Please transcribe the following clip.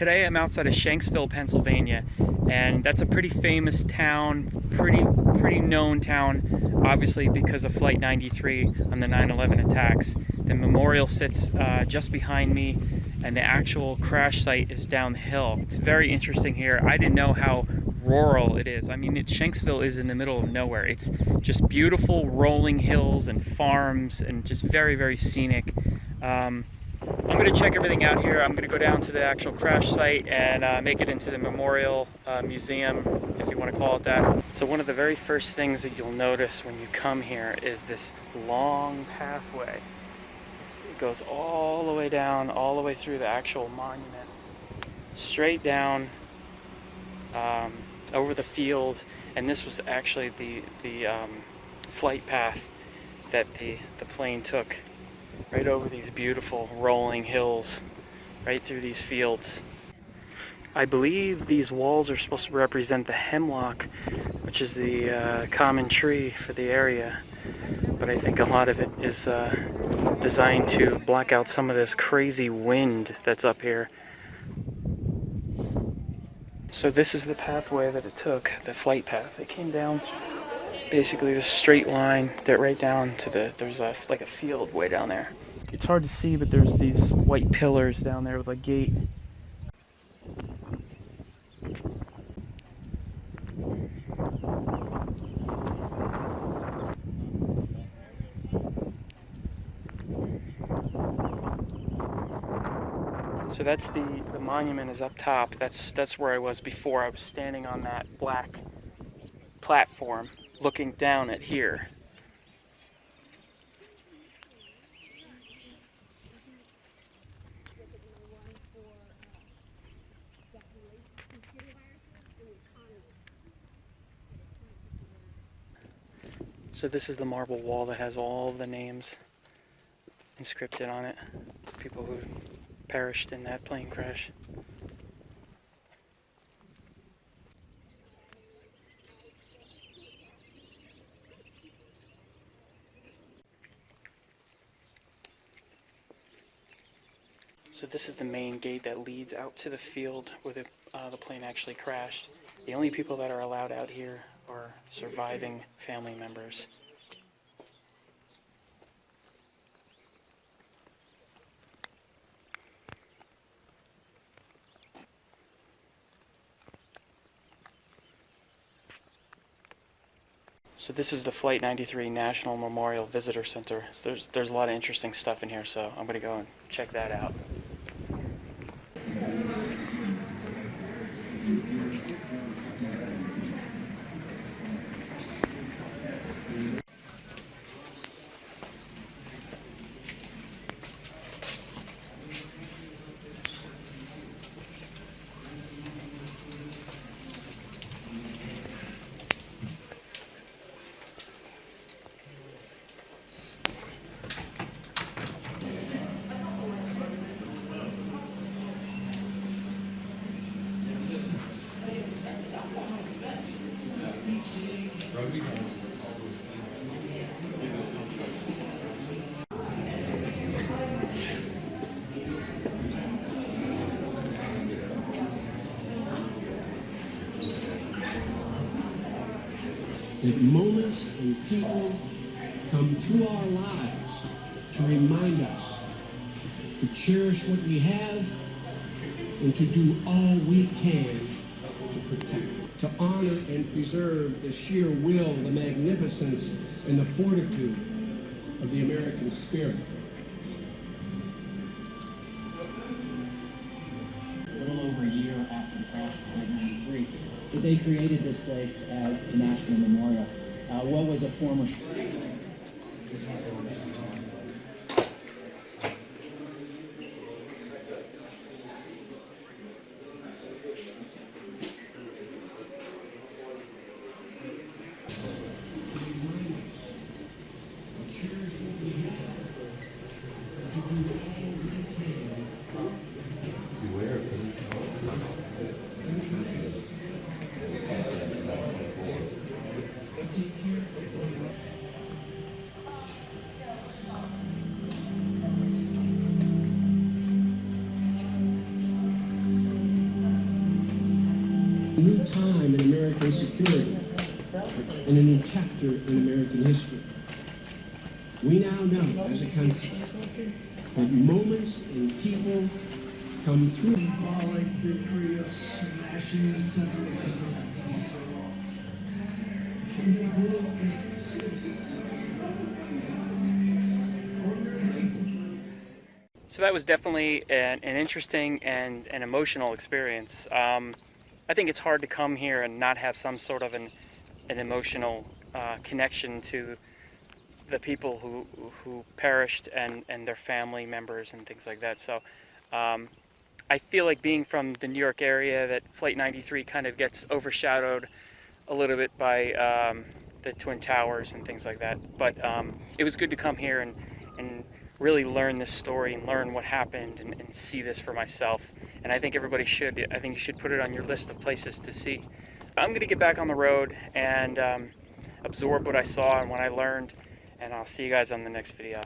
Today I'm outside of Shanksville, Pennsylvania, and that's a pretty famous town, pretty known town, obviously because of Flight 93 on the 9/11 attacks. The memorial sits just behind me, and the actual crash site is down the hill. It's very interesting here. I didn't know how rural it is. I mean, Shanksville is in the middle of nowhere. It's just beautiful rolling hills and farms and just very scenic. I'm going to check everything out here. I'm going to go down to the actual crash site and make it into the memorial museum, if you want to call it that. So one of the very first things that you'll notice when you come here is this long pathway. It goes all the way down, all the way through the actual monument, straight down over the field, and this was actually the flight path that the plane took, right over these beautiful rolling hills, right through these fields. I believe these walls are supposed to represent the hemlock, which is the common tree for the area, but I think a lot of it is designed to block out some of this crazy wind that's up here. So this is the pathway that it took, the flight path. It came down basically this straight line that right down to there's like a field way down there. It's hard to see, but there's these white pillars down there with a gate. So that's the monument is up top. That's where I was before. I was standing on that black platform looking down at here. So this is the marble wall that has all the names inscripted on it. People who perished in that plane crash. So this is the main gate that leads out to the field where the plane actually crashed. The only people that are allowed out here are surviving family members. So this is the Flight 93 National Memorial Visitor Center. There's a lot of interesting stuff in here, so I'm going to go and check that out. That moments and people come through our lives to remind us to cherish what we have and to do all we can to protect, to honor and preserve the sheer will, the magnificence, and the fortitude of the American spirit. A little over a year after the crash of Flight 93, they created this place as a national memorial. What was a former... new time in American security and a new chapter in American history. We now know as a country that moments and people come through. Symbolic victory of smashing separators. So that was definitely an interesting and an emotional experience. I think it's hard to come here and not have some sort of an emotional connection to the people who perished and their family members and things like that. So I feel like being from the New York area, that Flight 93 kind of gets overshadowed a little bit by the Twin Towers and things like that. But it was good to come here and really learn this story and learn what happened and see this for myself. And I think everybody should. I think you should put it on your list of places to see. I'm going to get back on the road and absorb what I saw and what I learned. And I'll see you guys on the next video.